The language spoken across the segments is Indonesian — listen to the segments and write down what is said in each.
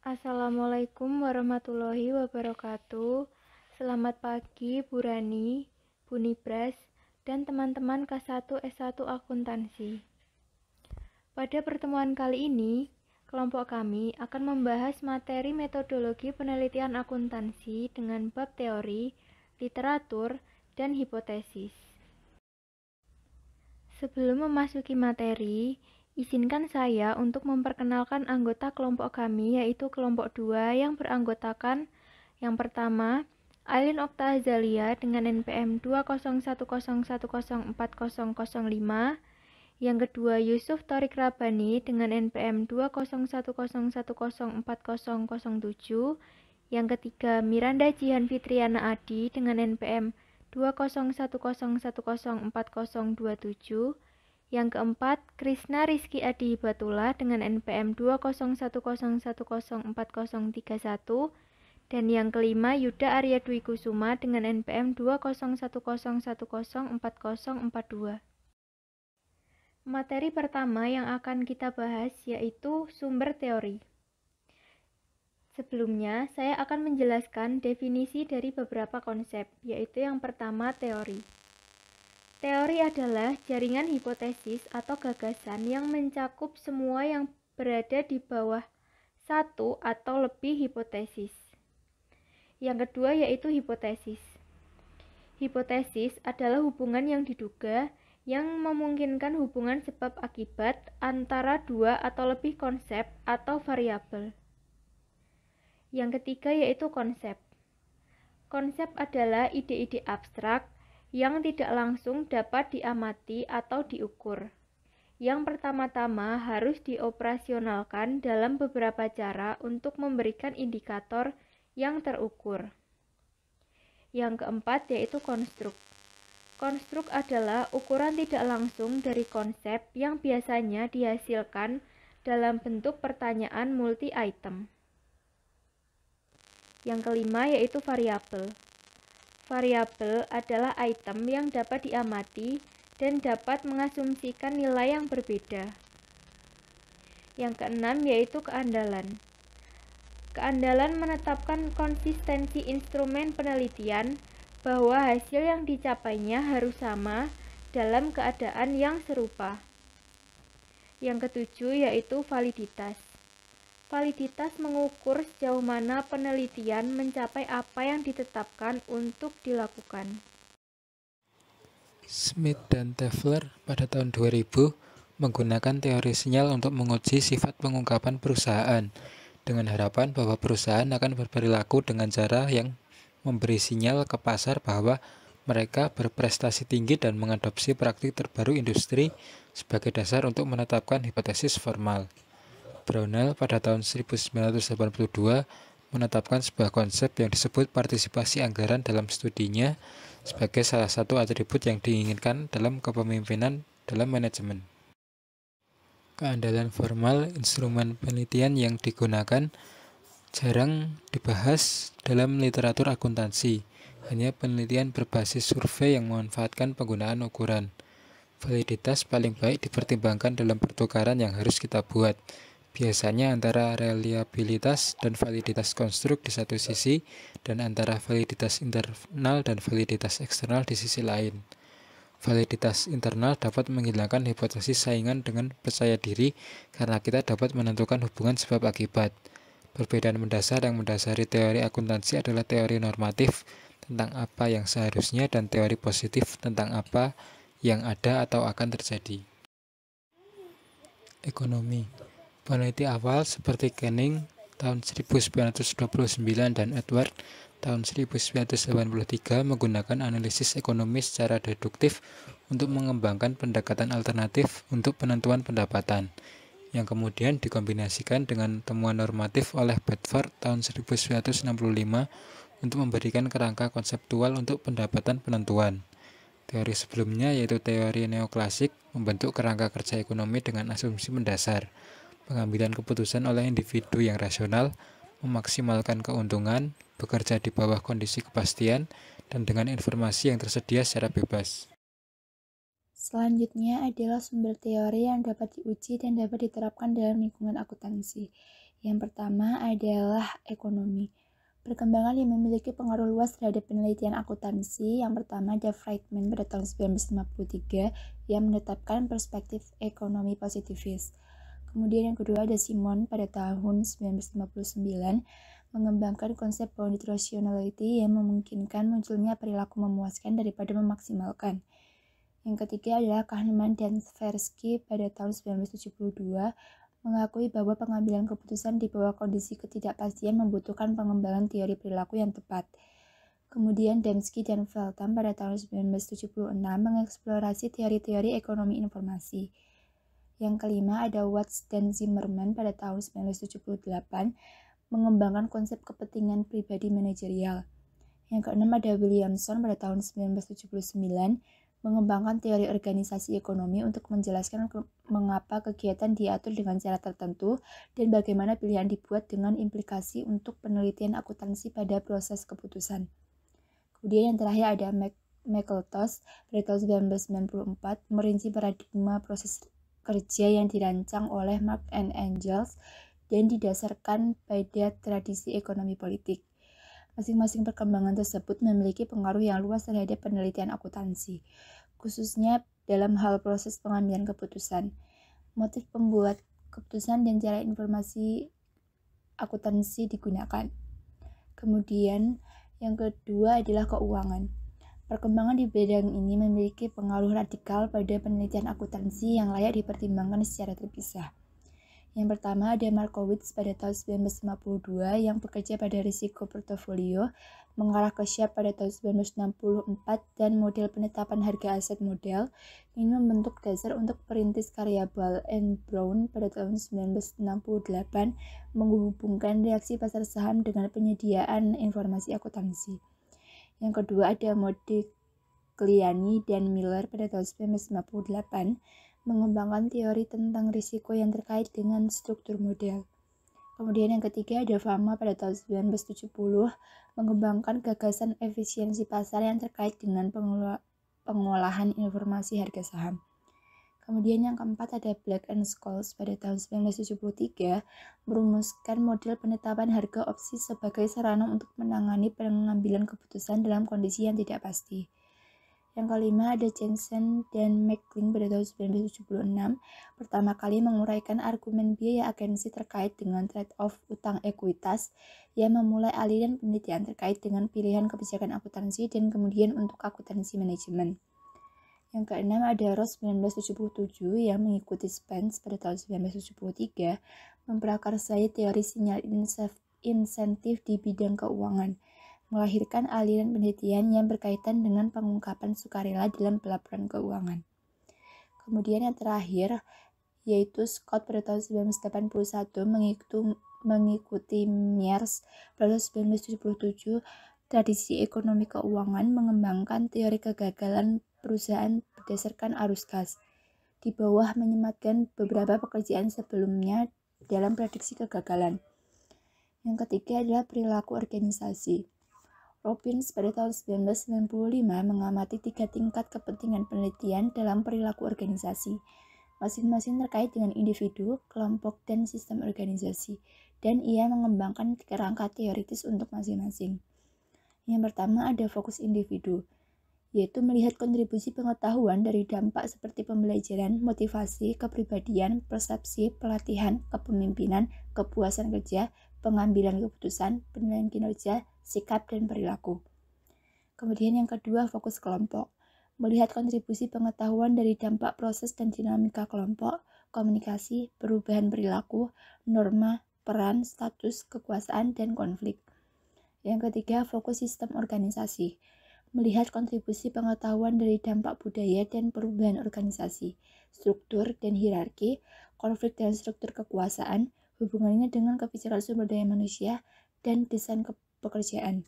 Assalamualaikum warahmatullahi wabarakatuh. Selamat pagi Bu Rani, Bu Nibras, dan teman-teman K1 S1 Akuntansi. Pada pertemuan kali ini, kelompok kami akan membahas materi metodologi penelitian akuntansi dengan bab teori, literatur, dan hipotesis. Sebelum memasuki materi, izinkan saya untuk memperkenalkan anggota kelompok kami, yaitu kelompok 2 yang beranggotakan yang pertama, Ailin Okta Azalia dengan NPM 20101040005, yang kedua Yusuf Torik Rabani dengan NPM 20101040007, yang ketiga Miranda Jihan Fitriana Adi dengan NPM 20101040027, yang keempat Krisna Rizky Adi Hibatullah dengan NPM 20101040031, dan yang kelima Yuda Arya Dwi Kusuma dengan NPM 20101040042. Materi pertama yang akan kita bahas yaitu sumber teori. Sebelumnya, saya akan menjelaskan definisi dari beberapa konsep, yaitu yang pertama teori. Teori adalah jaringan hipotesis atau gagasan yang mencakup semua yang berada di bawah satu atau lebih hipotesis. Yang kedua yaitu hipotesis. Hipotesis adalah hubungan yang diduga yang memungkinkan hubungan sebab akibat antara dua atau lebih konsep atau variabel. Yang ketiga yaitu konsep. Konsep adalah ide-ide abstrak yang tidak langsung dapat diamati atau diukur. Yang pertama-tama harus dioperasionalkan dalam beberapa cara untuk memberikan indikator yang terukur. Yang keempat yaitu konstruk. Konstruk adalah ukuran tidak langsung dari konsep yang biasanya dihasilkan dalam bentuk pertanyaan multi-item. Yang kelima yaitu variabel. Variabel adalah item yang dapat diamati dan dapat mengasumsikan nilai yang berbeda. Yang keenam yaitu keandalan. Keandalan menetapkan konsistensi instrumen penelitian bahwa hasil yang dicapainya harus sama dalam keadaan yang serupa. Yang ketujuh yaitu validitas. Validitas mengukur sejauh mana penelitian mencapai apa yang ditetapkan untuk dilakukan. Smith dan Tefler pada tahun 2000 menggunakan teori sinyal untuk menguji sifat pengungkapan perusahaan dengan harapan bahwa perusahaan akan berperilaku dengan cara yang memberi sinyal ke pasar bahwa mereka berprestasi tinggi dan mengadopsi praktik terbaru industri sebagai dasar untuk menetapkan hipotesis formal. Brownell pada tahun 1982 menetapkan sebuah konsep yang disebut partisipasi anggaran dalam studinya sebagai salah satu atribut yang diinginkan dalam kepemimpinan dalam manajemen. Keandalan formal instrumen penelitian yang digunakan jarang dibahas dalam literatur akuntansi, hanya penelitian berbasis survei yang memanfaatkan penggunaan ukuran. Validitas paling baik dipertimbangkan dalam pertukaran yang harus kita buat, biasanya antara reliabilitas dan validitas konstruk di satu sisi dan antara validitas internal dan validitas eksternal di sisi lain. Validitas internal dapat menghilangkan hipotesis saingan dengan percaya diri karena kita dapat menentukan hubungan sebab akibat. Perbedaan mendasar yang mendasari teori akuntansi adalah teori normatif tentang apa yang seharusnya dan teori positif tentang apa yang ada atau akan terjadi. Ekonomi. Peneliti awal seperti Kenning tahun 1929 dan Edward tahun 1983 menggunakan analisis ekonomi secara deduktif untuk mengembangkan pendekatan alternatif untuk penentuan pendapatan, yang kemudian dikombinasikan dengan temuan normatif oleh Bedford tahun 1965 untuk memberikan kerangka konseptual untuk pendapatan penentuan. Teori sebelumnya yaitu teori neoklasik membentuk kerangka kerja ekonomi dengan asumsi mendasar, pengambilan keputusan oleh individu yang rasional, memaksimalkan keuntungan, bekerja di bawah kondisi kepastian, dan dengan informasi yang tersedia secara bebas. Selanjutnya adalah sumber teori yang dapat diuji dan dapat diterapkan dalam lingkungan akuntansi, Yang pertama adalah ekonomi. Perkembangan yang memiliki pengaruh luas terhadap penelitian akuntansi. Yang pertama ada Friedman pada tahun 1953 yang menetapkan perspektif ekonomi positivis. Kemudian yang kedua ada Simon pada tahun 1959 mengembangkan konsep bounded rationality yang memungkinkan munculnya perilaku memuaskan daripada memaksimalkan. Yang ketiga adalah Kahneman dan Tversky pada tahun 1972 mengakui bahwa pengambilan keputusan di bawah kondisi ketidakpastian membutuhkan pengembangan teori perilaku yang tepat. Kemudian Dembski dan Feltham pada tahun 1976 mengeksplorasi teori-teori ekonomi informasi. Yang kelima ada Watts dan Zimmerman pada tahun 1978 mengembangkan konsep kepentingan pribadi manajerial. Yang keenam ada Williamson pada tahun 1979 mengembangkan teori organisasi ekonomi untuk menjelaskan mengapa kegiatan diatur dengan cara tertentu dan bagaimana pilihan dibuat dengan implikasi untuk penelitian akuntansi pada proses keputusan. Kemudian yang terakhir ada McIntosh pada tahun 1994 merinci paradigma proses kerja yang dirancang oleh Marx and Engels dan didasarkan pada tradisi ekonomi politik. Masing-masing perkembangan tersebut memiliki pengaruh yang luas terhadap penelitian akuntansi, khususnya dalam hal proses pengambilan keputusan, motif pembuat keputusan, dan cara informasi akuntansi digunakan. Kemudian, yang kedua adalah keuangan. Perkembangan di bidang ini memiliki pengaruh radikal pada penelitian akuntansi yang layak dipertimbangkan secara terpisah. Yang pertama ada Markowitz pada tahun 1952 yang bekerja pada risiko portofolio, mengarah ke Sharpe pada tahun 1964 dan model penetapan harga aset model. Ini membentuk dasar untuk perintis karya Ball and Brown pada tahun 1968 menghubungkan reaksi pasar saham dengan penyediaan informasi akuntansi. Yang kedua ada Modigliani dan Miller pada tahun 1958 mengembangkan teori tentang risiko yang terkait dengan struktur model. Kemudian yang ketiga ada Fama pada tahun 1970 mengembangkan gagasan efisiensi pasar yang terkait dengan pengolahan informasi harga saham. Kemudian yang keempat ada Black and Scholes pada tahun 1973 merumuskan model penetapan harga opsi sebagai sarana untuk menangani pengambilan keputusan dalam kondisi yang tidak pasti. Yang kelima ada Jensen dan McLean pada tahun 1976 pertama kali menguraikan argumen biaya agensi terkait dengan trade-off utang ekuitas yang memulai aliran penelitian terkait dengan pilihan kebijakan akuntansi dan kemudian untuk akuntansi manajemen. Yang keenam ada Ross 1977 yang mengikuti Spence pada tahun 1973 memprakarsai teori sinyal insentif di bidang keuangan, melahirkan aliran penelitian yang berkaitan dengan pengungkapan sukarela dalam pelaporan keuangan. Kemudian yang terakhir yaitu Scott pada tahun 1981 mengikuti Mears pada tahun 1977 tradisi ekonomi keuangan mengembangkan teori kegagalan perusahaan berdasarkan arus kas, di bawah menyematkan beberapa pekerjaan sebelumnya dalam prediksi kegagalan. Yang ketiga adalah perilaku organisasi. Robbins pada tahun 1995 mengamati 3 tingkat kepentingan penelitian dalam perilaku organisasi, masing-masing terkait dengan individu, kelompok, dan sistem organisasi, dan ia mengembangkan kerangka teoritis untuk masing-masing. Yang pertama ada fokus individu, yaitu melihat kontribusi pengetahuan dari dampak seperti pembelajaran, motivasi, kepribadian, persepsi, pelatihan, kepemimpinan, kepuasan kerja, pengambilan keputusan, penilaian kinerja, sikap, dan perilaku. Kemudian yang kedua, fokus kelompok. Melihat kontribusi pengetahuan dari dampak proses dan dinamika kelompok, komunikasi, perubahan perilaku, norma, peran, status, kekuasaan, dan konflik. Yang ketiga, fokus sistem organisasi. Melihat kontribusi pengetahuan dari dampak budaya dan perubahan organisasi, struktur dan hierarki, konflik dan struktur kekuasaan, hubungannya dengan kebijakan sumber daya manusia, dan desain pekerjaan.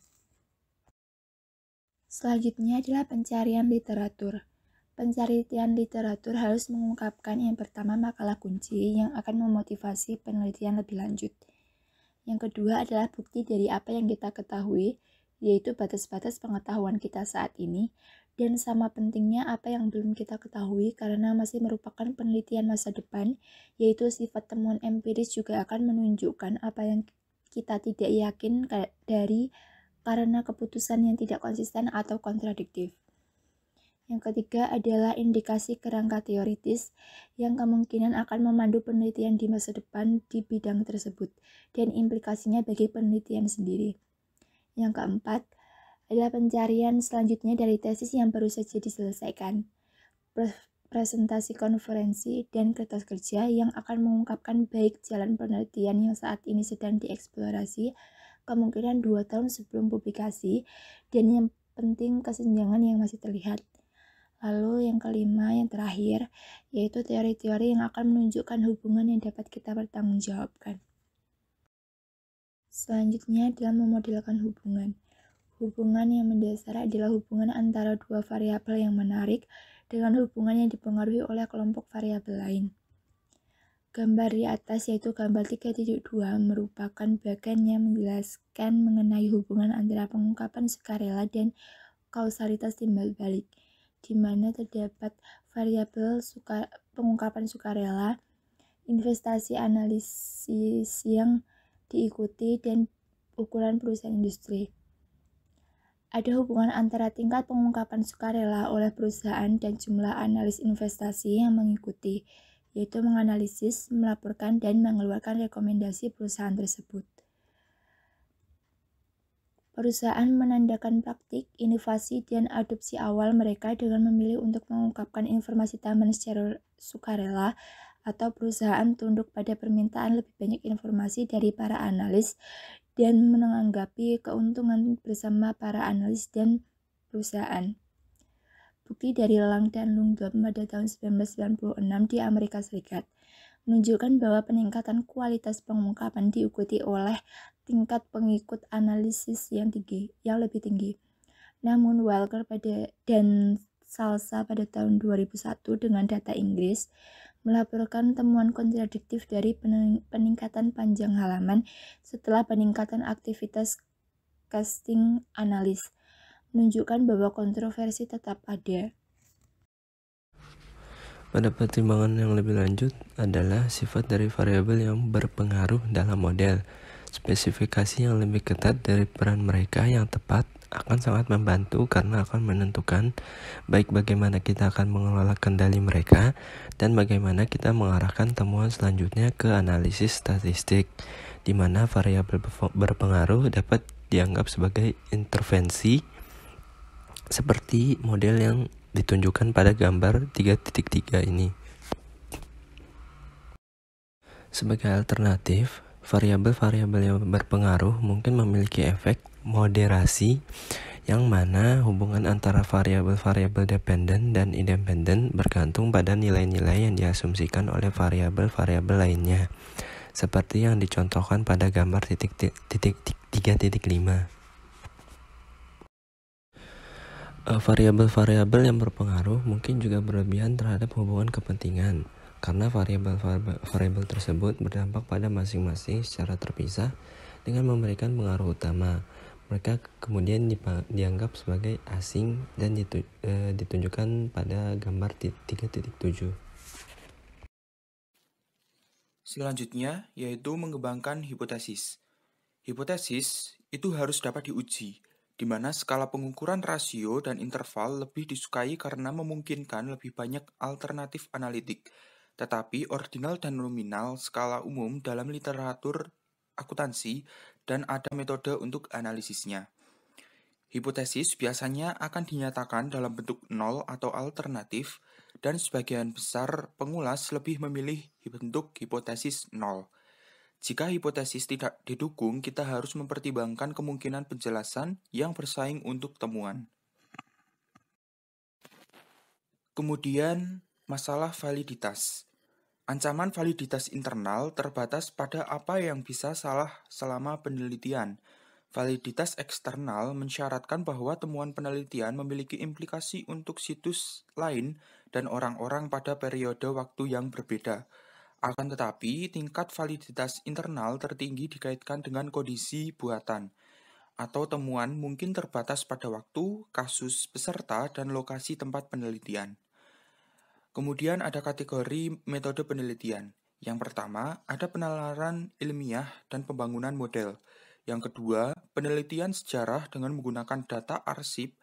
Selanjutnya adalah pencarian literatur. Pencarian literatur harus mengungkapkan yang pertama makalah kunci yang akan memotivasi penelitian lebih lanjut. Yang kedua adalah bukti dari apa yang kita ketahui, yaitu batas-batas pengetahuan kita saat ini, Dan sama pentingnya apa yang belum kita ketahui karena masih merupakan penelitian masa depan, yaitu sifat temuan empiris juga akan menunjukkan apa yang kita tidak yakin dari karena keputusan yang tidak konsisten atau kontradiktif. Yang ketiga adalah indikasi kerangka teoritis yang kemungkinan akan memandu penelitian di masa depan di bidang tersebut dan implikasinya bagi penelitian sendiri. Yang keempat adalah pencarian selanjutnya dari tesis yang baru saja diselesaikan, presentasi konferensi, dan kertas kerja yang akan mengungkapkan baik jalan penelitian yang saat ini sedang dieksplorasi, kemungkinan 2 tahun sebelum publikasi, dan yang penting kesenjangan yang masih terlihat. Lalu yang kelima, yang terakhir, yaitu teori-teori yang akan menunjukkan hubungan yang dapat kita pertanggungjawabkan. Selanjutnya adalah memodelkan hubungan. Hubungan yang mendasar adalah hubungan antara dua variabel yang menarik dengan hubungan yang dipengaruhi oleh kelompok variabel lain. Gambar di atas yaitu gambar 3.2 merupakan bagian yang menjelaskan mengenai hubungan antara pengungkapan sukarela dan kausalitas timbal balik, di mana terdapat variabel pengungkapan sukarela, investasi analisis yang diikuti, dan ukuran perusahaan industri. Ada hubungan antara tingkat pengungkapan sukarela oleh perusahaan dan jumlah analis investasi yang mengikuti, yaitu menganalisis, melaporkan, dan mengeluarkan rekomendasi perusahaan tersebut. Perusahaan menandakan praktik, inovasi, dan adopsi awal mereka dengan memilih untuk mengungkapkan informasi tambahan secara sukarela, atau perusahaan tunduk pada permintaan lebih banyak informasi dari para analis dan menanggapi keuntungan bersama para analis dan perusahaan. Bukti dari Lang dan Lundgren pada tahun 1996 di Amerika Serikat menunjukkan bahwa peningkatan kualitas pengungkapan diikuti oleh tingkat pengikut analisis yang lebih tinggi. Namun Walker dan Salsa pada tahun 2001 dengan data Inggris melaporkan temuan kontradiktif dari peningkatan panjang halaman setelah peningkatan aktivitas casting analis, menunjukkan bahwa kontroversi tetap ada. Pada pertimbangan yang lebih lanjut adalah sifat dari variabel yang berpengaruh dalam model. Spesifikasi yang lebih ketat dari peran mereka yang tepat akan sangat membantu karena akan menentukan baik bagaimana kita akan mengelola kendali mereka dan bagaimana kita mengarahkan temuan selanjutnya ke analisis statistik, di mana variabel berpengaruh dapat dianggap sebagai intervensi seperti model yang ditunjukkan pada gambar 3.3 ini. Sebagai alternatif, variabel-variabel yang berpengaruh mungkin memiliki efek moderasi yang mana hubungan antara variabel-variabel dependen dan independen bergantung pada nilai-nilai yang diasumsikan oleh variabel-variabel lainnya, seperti yang dicontohkan pada gambar 3.5. Variabel-variabel yang berpengaruh mungkin juga berlebihan terhadap hubungan kepentingan, karena variabel tersebut berdampak pada masing-masing secara terpisah dengan memberikan pengaruh utama. Mereka kemudian dianggap sebagai asing dan ditunjukkan pada gambar 3.7. Selanjutnya yaitu mengembangkan hipotesis. Hipotesis itu harus dapat diuji, di mana skala pengukuran rasio dan interval lebih disukai karena memungkinkan lebih banyak alternatif analitik. Tetapi ordinal dan nominal skala umum dalam literatur akuntansi dan ada metode untuk analisisnya. Hipotesis biasanya akan dinyatakan dalam bentuk nol atau alternatif, dan sebagian besar pengulas lebih memilih bentuk hipotesis nol. Jika hipotesis tidak didukung, kita harus mempertimbangkan kemungkinan penjelasan yang bersaing untuk temuan. Kemudian, masalah validitas. Ancaman validitas internal terbatas pada apa yang bisa salah selama penelitian. Validitas eksternal mensyaratkan bahwa temuan penelitian memiliki implikasi untuk situs lain dan orang-orang pada periode waktu yang berbeda. Akan tetapi, tingkat validitas internal tertinggi dikaitkan dengan kondisi buatan. atau temuan mungkin terbatas pada waktu, kasus, peserta, dan lokasi tempat penelitian. Kemudian ada kategori metode penelitian. Yang pertama, ada penalaran ilmiah dan pembangunan model. Yang kedua, penelitian sejarah dengan menggunakan data arsip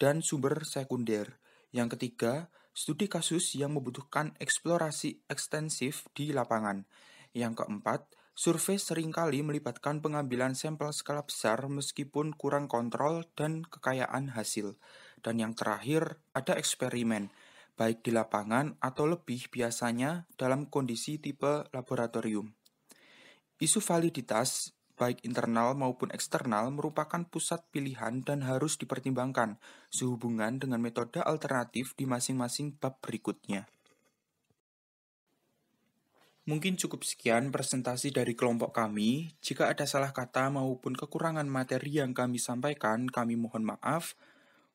dan sumber sekunder. Yang ketiga, studi kasus yang membutuhkan eksplorasi ekstensif di lapangan. Yang keempat, survei seringkali melibatkan pengambilan sampel skala besar meskipun kurang kontrol dan kekayaan hasil. Dan yang terakhir, ada eksperimen, baik di lapangan atau lebih biasanya dalam kondisi tipe laboratorium. Isu validitas, baik internal maupun eksternal, merupakan pusat pilihan dan harus dipertimbangkan sehubungan dengan metode alternatif di masing-masing bab berikutnya. Mungkin cukup sekian presentasi dari kelompok kami. Jika ada salah kata maupun kekurangan materi yang kami sampaikan, kami mohon maaf.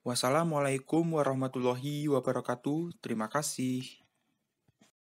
Wassalamualaikum warahmatullahi wabarakatuh. Terima kasih.